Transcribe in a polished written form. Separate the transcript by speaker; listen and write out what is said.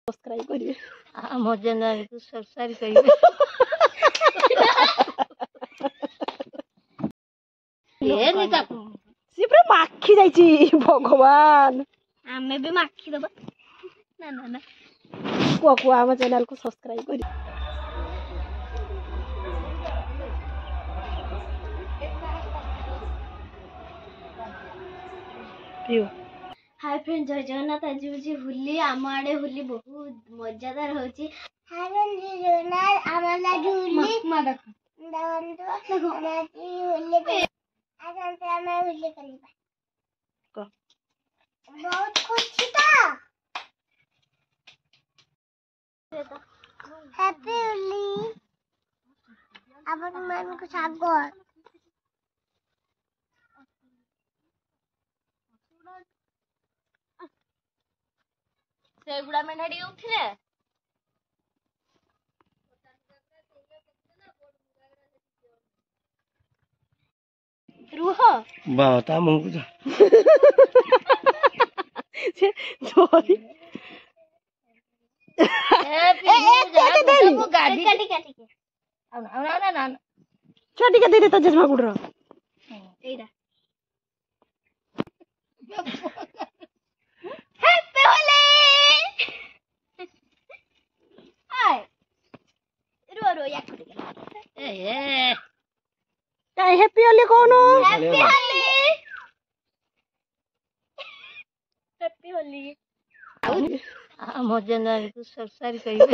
Speaker 1: Subscribe करिए
Speaker 2: ଆମ ଚ୍ୟାନେଲକୁ ସବସ୍କ୍ରାଇବ କରିବେ।
Speaker 1: सी पूरा माखी जाइची भगवान
Speaker 2: ଆମେ ବି ମାଖି ଦବା। ନା ନା ନା
Speaker 1: कुआ कुआ आम चैनल को सब्सक्राइब करिए।
Speaker 2: हाय फ्रेंड जय जगन्नाथ। आज हूँ होली आम आड़े होली बहुत मजादार होची। हाय फ्रेंड जय जगन्नाथ आम आड़े होली मा देखो देखो होली आज हम होली करिबा बहुत खुशी था। हैप्पी होली अपन मन को सागर सेगुड़ा में नडी उठले रुह
Speaker 3: बाता मंगु जा
Speaker 1: से सॉरी
Speaker 2: गाड़ी काटी काटी के ना
Speaker 1: छाटी का दे देता जजमा गुडरा
Speaker 2: एरा हैप्पी होली हाय रो या ए
Speaker 1: काय हैप्पी होली कोनो
Speaker 2: हैप्पी होली हैप्पी होली ଆମ ଚ୍ୟାନେଲକୁ ସବସ୍କ୍ରାଇବ କରିବେ।